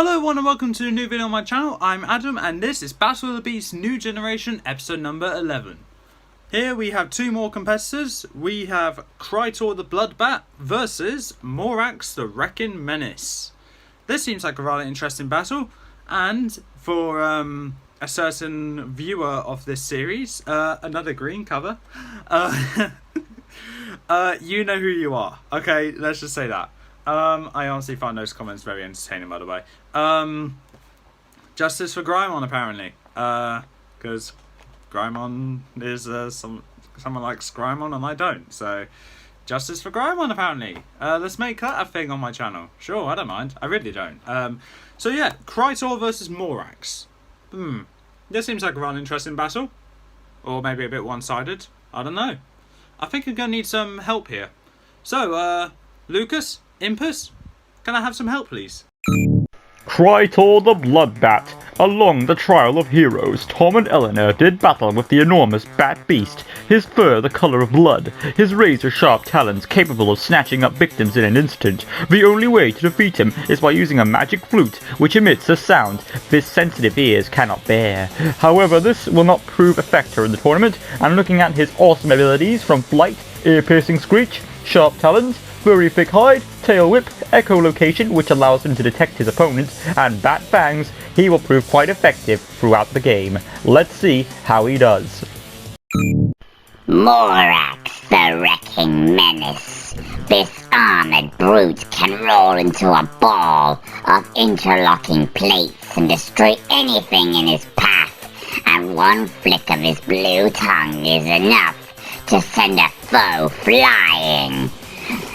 Hello everyone and welcome to a new video on my channel. I'm Adam and this is Battle of the Beasts New Generation episode number 11. Here we have two more competitors. We have Krytor the Bloodbat versus Morax the Wrecking Menace. This seems like a rather interesting battle, and for a certain viewer of this series, another green cover, you know who you are. Okay, let's just say that. I honestly find those comments very entertaining, by the way. Justice for Grimon, apparently. Because Grimon is, someone likes Grimon and I don't. So, justice for Grimon, apparently. Let's make that a thing on my channel. Sure, I don't mind. I really don't. So yeah, Krytor versus Morax. This seems like a rather interesting battle. Or maybe a bit one-sided. I don't know. I think I'm going to need some help here. So, Lucas? Impus? Can I have some help, please? Krytor the Bloodbat. Along the Trial of Heroes, Tom and Eleanor did battle with the enormous bat beast, his fur the color of blood, his razor-sharp talons capable of snatching up victims in an instant. The only way to defeat him is by using a magic flute, which emits a sound his sensitive ears cannot bear. However, this will not prove a factor in the tournament, and looking at his awesome abilities from flight, ear-piercing screech, sharp talons, furry thick hide, tail whip, echolocation which allows him to detect his opponents, and bat fangs, he will prove quite effective throughout the game. Let's see how he does. Morax, the Wrecking Menace. This armored brute can roll into a ball of interlocking plates and destroy anything in his path, and one flick of his blue tongue is enough to send a foe flying.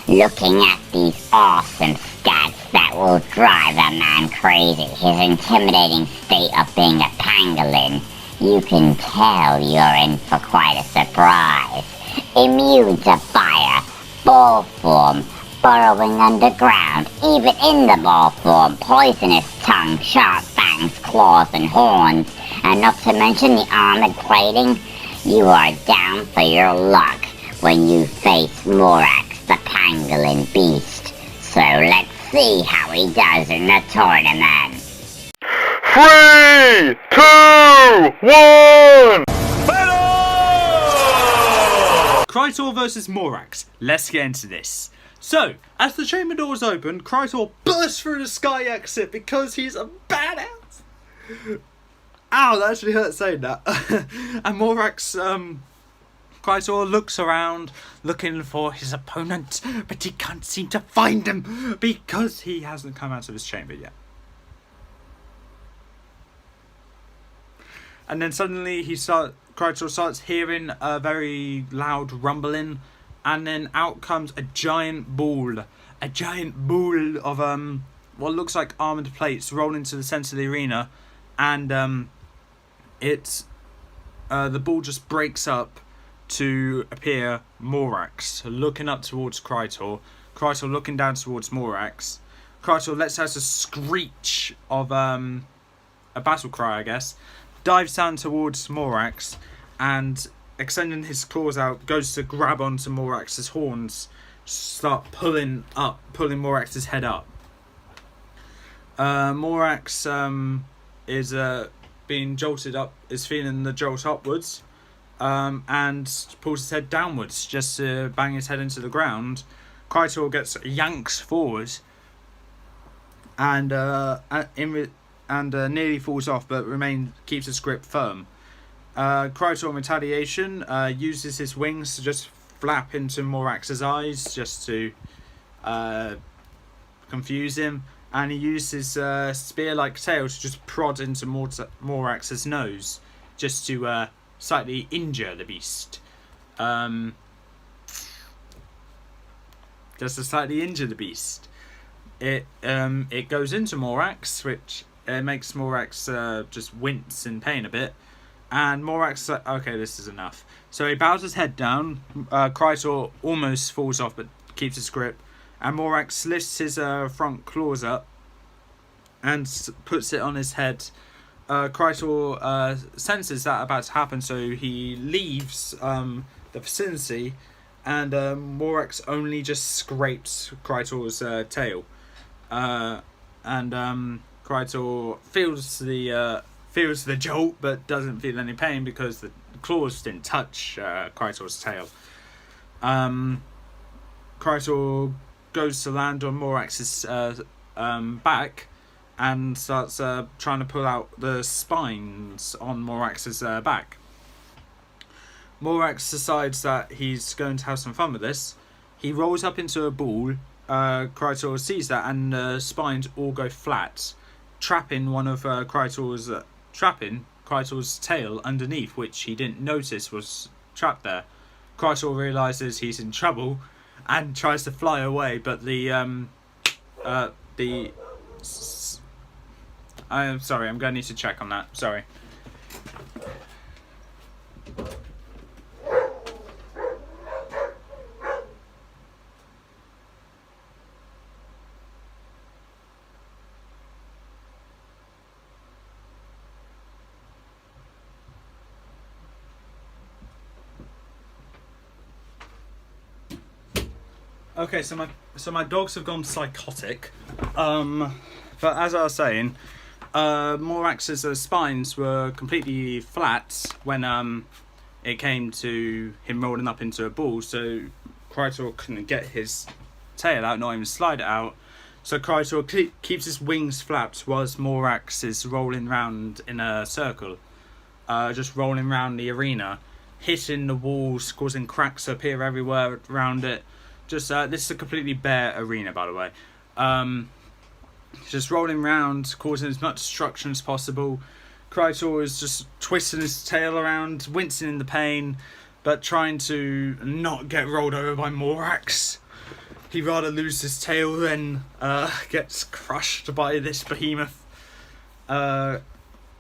Looking at these awesome stats that will drive a man crazy, his intimidating state of being a pangolin, you can tell you're in for quite a surprise. Immune to fire, ball form, burrowing underground, even in the ball form, poisonous tongue, sharp fangs, claws and horns, and not to mention the armored plating, you are down for your luck when you face Morax the pangolin beast. So let's see how he does in the tournament. 3, 2, 1! Krytor versus Morax. Let's get into this. So, as the chamber doors open, Krytor bursts through the sky exit because he's a badass. Ow, that actually hurt saying that. And Morax, Krytor looks around, looking for his opponent, but he can't seem to find him because he hasn't come out of his chamber yet. And then suddenly Krytor starts hearing a very loud rumbling, and then out comes a giant ball of what looks like armored plates rolling to the center of the arena, and the ball just breaks up to appear Morax looking up towards Krytor. Krytor looking down towards Morax. Krytor lets out a screech of a battle cry, I guess. Dives down towards Morax and, extending his claws out, goes to grab onto Morax's horns, start pulling Morax's head up. Morax is being jolted up, is feeling the jolt upwards. And pulls his head downwards just to bang his head into the ground. Krytor gets yanks forward and nearly falls off, but keeps his grip firm. Krytor, in retaliation, uses his wings to just flap into Morax's eyes just to confuse him, and he uses his spear-like tail to just prod into Morax's nose just to slightly injure the beast. Just to slightly injure the beast. It goes into Morax, which makes Morax just wince in pain a bit. And Morax is like, okay, this is enough. So he bows his head down. Krytor almost falls off, but keeps his grip. And Morax lifts his front claws up and puts it on his head. Krytor senses that about to happen, so he leaves the vicinity, and Morax only just scrapes Krytor's tail. And Krytor feels the jolt, but doesn't feel any pain because the claws didn't touch Krytor's tail. Krytor goes to land on Morax's back and starts trying to pull out the spines on Morax's back. Morax decides that he's going to have some fun with this. He rolls up into a ball. Krytor sees that, and the spines all go flat, trapping Krytor's tail underneath, which he didn't notice was trapped there. Krytor realizes he's in trouble and tries to fly away, but I'm sorry, I'm going to need to check on that. Sorry. Okay, so my dogs have gone psychotic. But as I was saying, Morax's spines were completely flat when it came to him rolling up into a ball, so Krytor couldn't get his tail out, not even slide it out. So Krytor keeps his wings flapped whilst Morax is rolling round in a circle, just rolling round the arena, hitting the walls, causing cracks to appear everywhere around it. Just this is a completely bare arena, by the way. Just rolling around, causing as much destruction as possible. Krytor is just twisting his tail around, wincing in the pain, but trying to not get rolled over by Morax. He'd rather lose his tail than gets crushed by this behemoth. And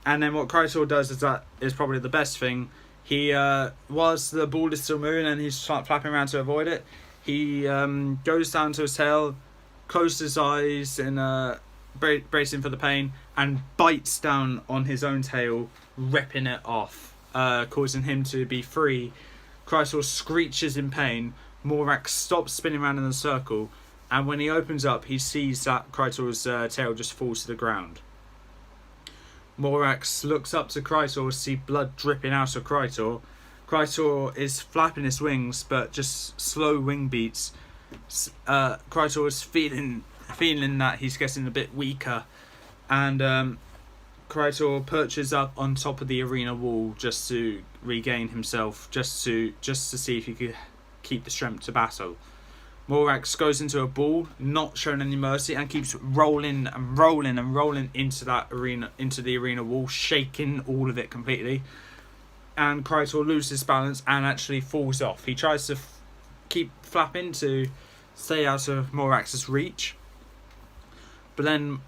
then what Krytor does is probably the best thing. He, whilst the ball is still moving and he's flapping around to avoid it, he goes down to his tail, closes his eyes and bracing for the pain, and bites down on his own tail, ripping it off, causing him to be free. Krytor screeches in pain. Morax stops spinning around in a circle, and when he opens up, he sees that Krytor's tail just falls to the ground. Morax looks up to Krytor, see blood dripping out of Krytor. Krytor is flapping his wings, but just slow wing beats. Krytor is feeling that he's getting a bit weaker, and Krytor perches up on top of the arena wall just to regain himself, just to see if he could keep the strength to battle. Morax goes into a ball, not showing any mercy, and keeps rolling and rolling and rolling into the arena wall, shaking all of it completely. And Krytor loses balance and actually falls off. He tries to keep flapping to stay out of Morax's reach, but then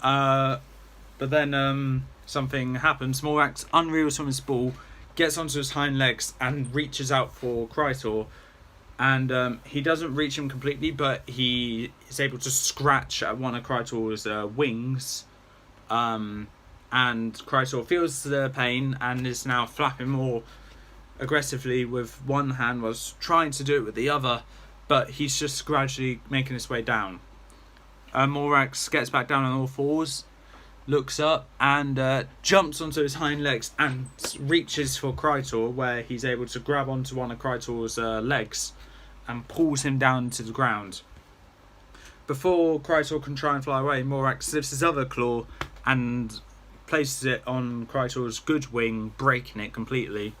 something happens. Morax unreels from his ball, gets onto his hind legs, and reaches out for Krytor. And he doesn't reach him completely, but he is able to scratch at one of Krytor's wings. And Krytor feels the pain and is now flapping more aggressively with one hand, was trying to do it with the other, but he's just gradually making his way down. Morax gets back down on all fours, looks up, and jumps onto his hind legs and reaches for Krytor, where he's able to grab onto one of Krytor's legs and pulls him down to the ground. Before Krytor can try and fly away, Morax lifts his other claw and places it on Krytor's good wing, breaking it completely.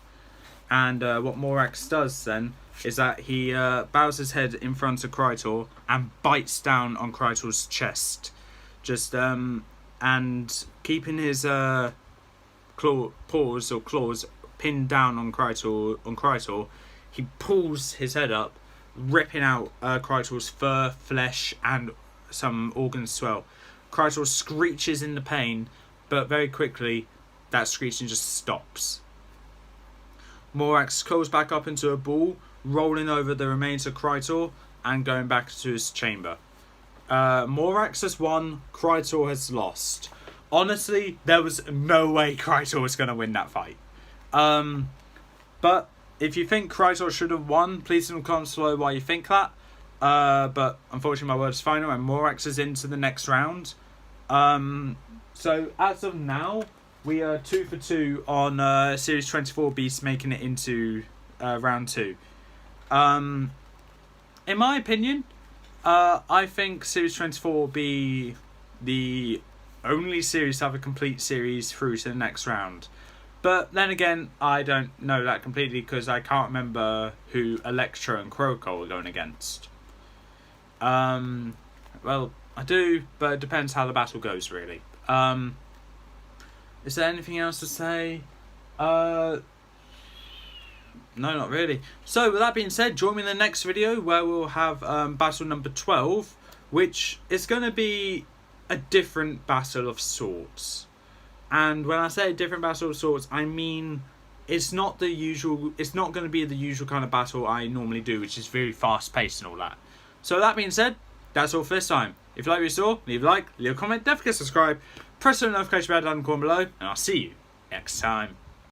And what Morax does then is that he bows his head in front of Krytor and bites down on Krytor's chest, just and keeping his claws pinned down on Krytor, he pulls his head up, ripping out Krytor's fur, flesh, and some organs as well. Krytor screeches in the pain, but very quickly that screeching just stops. Morax curls back up into a ball, rolling over the remains of Krytor and going back to his chamber. Morax has won, Krytor has lost. Honestly, there was no way Krytor was going to win that fight. But if you think Krytor should have won, please don't comment below why you think that. But unfortunately my word is final and Morax is into the next round. So as of now, we are 2 for 2 on Series 24 Beast making it into round 2. In my opinion, I think Series 24 will be the only series to have a complete series through to the next round. But then again, I don't know that completely because I can't remember who Electra and Krytor are going against. Well, I do, but it depends how the battle goes, really. Is there anything else to say? No, not really. So, with that being said, join me in the next video where we'll have battle number 12, which is going to be a different battle of sorts. And when I say a different battle of sorts, I mean it's not the usual. It's not going to be the usual kind of battle I normally do, which is very fast paced and all that. So, with that being said, that's all for this time. If you like what you saw, leave a like, leave a comment, definitely subscribe, press the notification bell down in the corner below, and I'll see you next time.